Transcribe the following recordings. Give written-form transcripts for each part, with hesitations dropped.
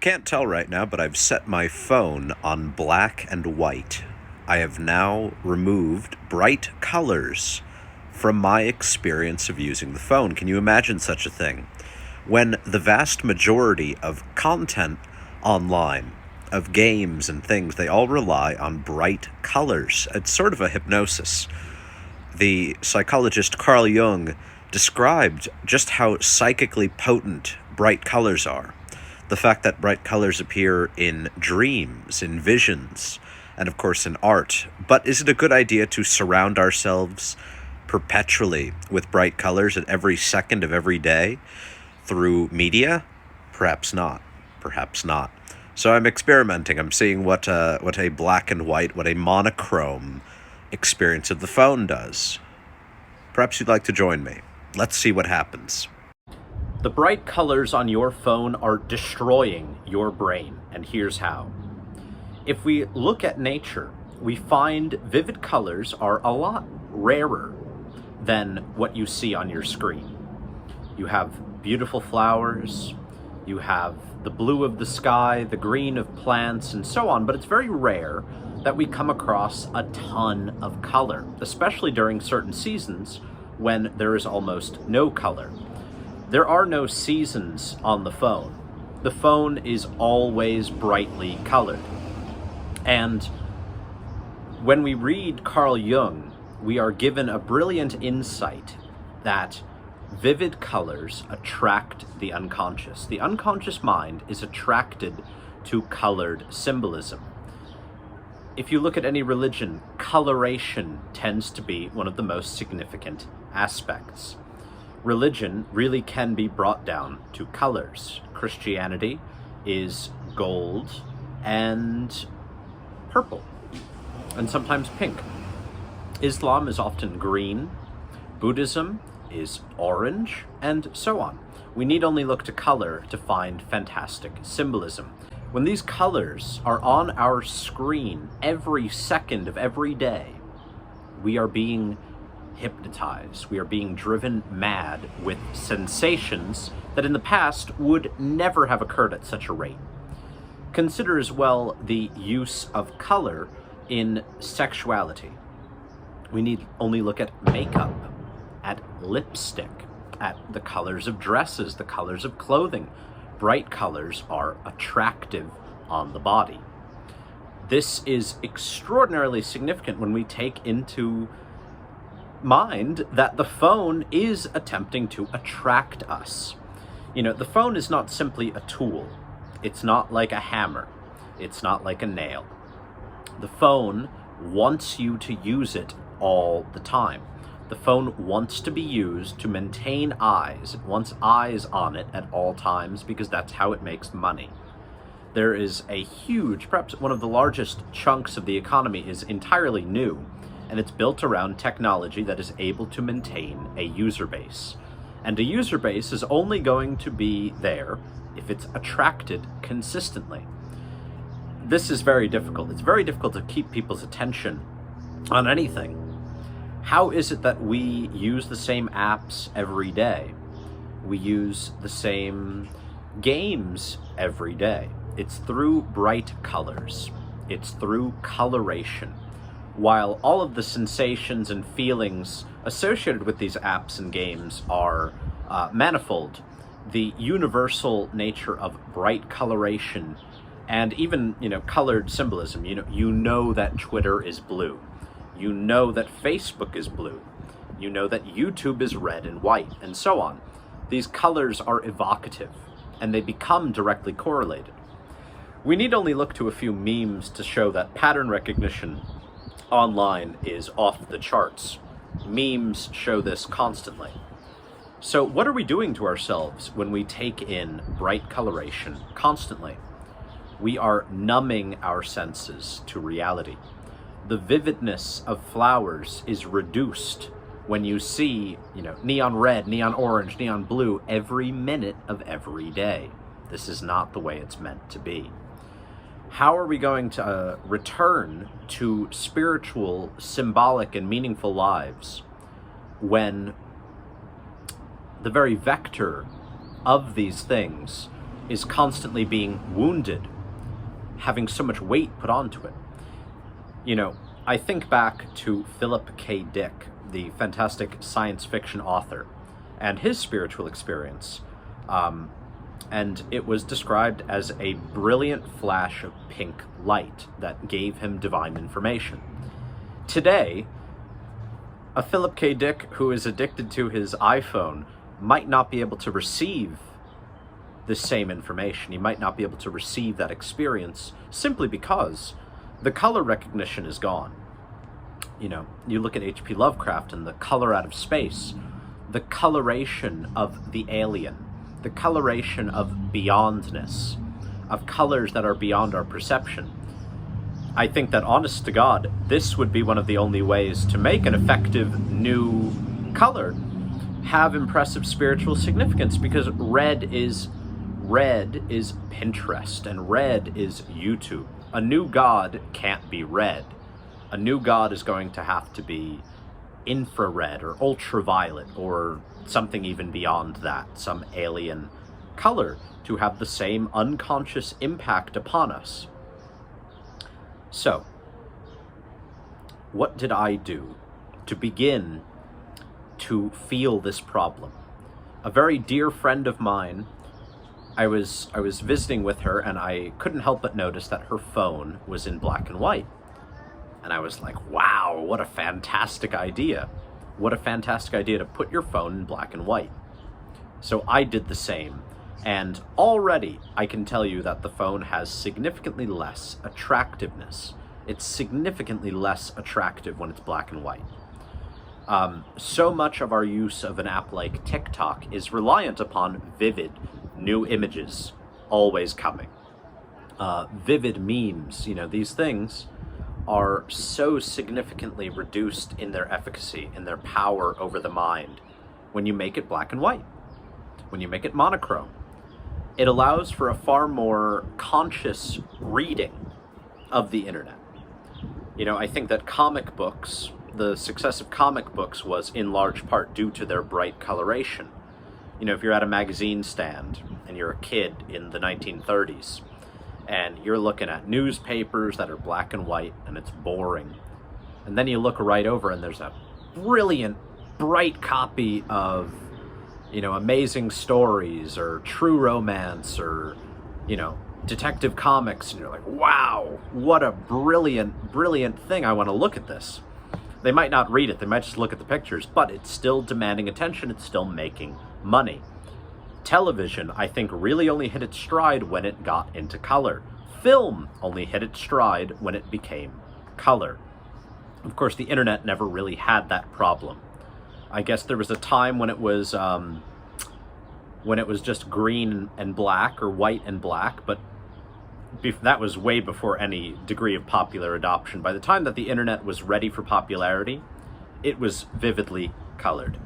can't tell right now, but I've set my phone on black and white. I have now removed bright colors from my experience of using the phone. Can you imagine such a thing? When the vast majority of content online, of games and things, they all rely on bright colors. It's sort of a hypnosis. The psychologist Carl Jung described just how psychically potent bright colors are. The fact that bright colors appear in dreams, in visions, and of course in art. But is it a good idea to surround ourselves perpetually with bright colors at every second of every day through media? Perhaps not. Perhaps not. So I'm experimenting. I'm seeing what a black and white, what a monochrome experience of the phone does. Perhaps you'd like to join me. Let's see what happens. The bright colors on your phone are destroying your brain, and here's how. If we look at nature, we find vivid colors are a lot rarer than what you see on your screen. You have beautiful flowers, you have the blue of the sky, the green of plants, and so on, but it's very rare that we come across a ton of color, especially during certain seasons when there is almost no color. There are no seasons on the phone. The phone is always brightly colored. And when we read Carl Jung, we are given a brilliant insight that vivid colors attract the unconscious. The unconscious mind is attracted to colored symbolism. If you look at any religion, coloration tends to be one of the most significant aspects. Religion really can be brought down to colors. Christianity is gold and purple, and sometimes pink. Islam is often green. Buddhism is orange, and so on. We need only look to color to find fantastic symbolism. When these colors are on our screen every second of every day, we are being hypnotized. We are being driven mad with sensations that in the past would never have occurred at such a rate. Consider as well the use of color in sexuality. We need only look at makeup, at lipstick, at the colors of dresses, the colors of clothing. Bright colors are attractive on the body. This is extraordinarily significant when we take into mind that the phone is attempting to attract us. You know, the phone is not simply a tool. It's not like a hammer. It's not like a nail. The phone wants you to use it all the time. The phone wants to be used to maintain eyes. It wants eyes on it at all times because that's how it makes money. There is a huge, perhaps one of the largest chunks of the economy is entirely new, and it's built around technology that is able to maintain a user base. And a user base is only going to be there if it's attracted consistently. This is very difficult. It's very difficult to keep people's attention on anything. How is it that we use the same apps every day? We use the same games every day. It's through bright colors. It's through coloration. While all of the sensations and feelings associated with these apps and games are manifold, the universal nature of bright coloration and even, colored symbolism, you know that Twitter is blue. You know that Facebook is blue. You know that YouTube is red and white, and so on. These colors are evocative, and they become directly correlated. We need only look to a few memes to show that pattern recognition online is off the charts. Memes show this constantly. So what are we doing to ourselves when we take in bright coloration constantly? We are numbing our senses to reality. The vividness of flowers is reduced when you see, neon red, neon orange, neon blue every minute of every day. This is not the way it's meant to be. How are we going to return to spiritual, symbolic, and meaningful lives when the very vector of these things is constantly being wounded, having so much weight put onto it. You know, I think back to Philip K. Dick, the fantastic science fiction author, and his spiritual experience. And it was described as a brilliant flash of pink light that gave him divine information. Today, a Philip K. Dick who is addicted to his iPhone might not be able to receive the same information. He might not be able to receive that experience simply because the color recognition is gone. You know, you look at H.P. Lovecraft and the color out of space, the coloration of the alien, the coloration of beyondness, of colors that are beyond our perception. I think that, honest to God, this would be one of the only ways to make an effective new color have impressive spiritual significance, because red is Pinterest and red is YouTube. A new god can't be red. A new god is going to have to be infrared or ultraviolet or something even beyond that, some alien color, to have the same unconscious impact upon us. So, what did I do to begin to feel this problem? A very dear friend of mine, I was visiting with her, and I couldn't help but notice that her phone was in black and white. And I was like, wow, what a fantastic idea. What a fantastic idea to put your phone in black and white. So I did the same. And already I can tell you that the phone has significantly less attractiveness. It's significantly less attractive when it's black and white. So much of our use of an app like TikTok is reliant upon vivid new images always coming. Vivid memes, you know, these things are so significantly reduced in their efficacy, in their power over the mind, when you make it black and white, when you make it monochrome. It allows for a far more conscious reading of the internet. You know, I think that comic books, the success of comic books was in large part due to their bright coloration. You know, if you're at a magazine stand and you're a kid in the 1930s, and you're looking at newspapers that are black and white, and it's boring. And then you look right over and there's a brilliant, bright copy of, you know, Amazing Stories or True Romance or, you know, Detective Comics. And you're like, wow, what a brilliant, brilliant thing. I want to look at this. They might not read it. They might just look at the pictures, but it's still demanding attention. It's still making money. Television, I think, really only hit its stride when it got into color. Film only hit its stride when it became color. Of course, the internet never really had that problem. I guess there was a time when it was just green and black or white and black, but that was way before any degree of popular adoption. By the time that the internet was ready for popularity, it was vividly colored.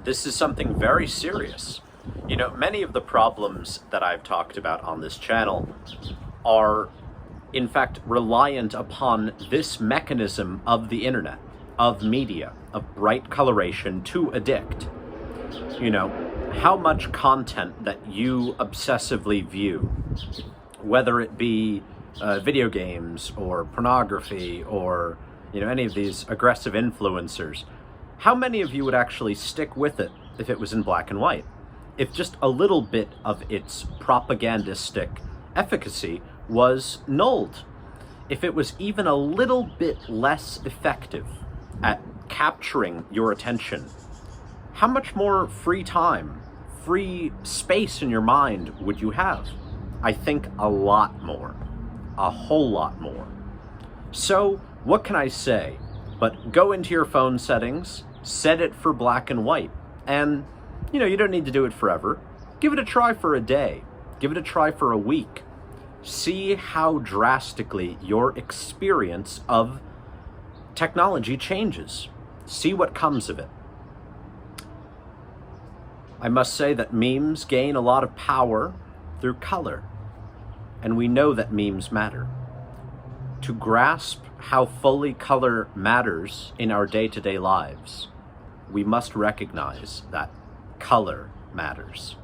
This is something very serious. You know, many of the problems that I've talked about on this channel are, in fact, reliant upon this mechanism of the internet, of media, of bright coloration to addict. You know, how much content that you obsessively view, whether it be video games or pornography or, you know, any of these aggressive influencers, how many of you would actually stick with it if it was in black and white? If just a little bit of its propagandistic efficacy was nulled? If it was even a little bit less effective at capturing your attention, how much more free time, free space in your mind would you have? I think a lot more. A whole lot more. So, what can I say? But go into your phone settings, set it for black and white, and, you know, you don't need to do it forever. Give it a try for a day. Give it a try for a week. See how drastically your experience of technology changes. See what comes of it. I must say that memes gain a lot of power through color, and we know that memes matter. To grasp how fully color matters in our day-to-day lives, we must recognize that color matters.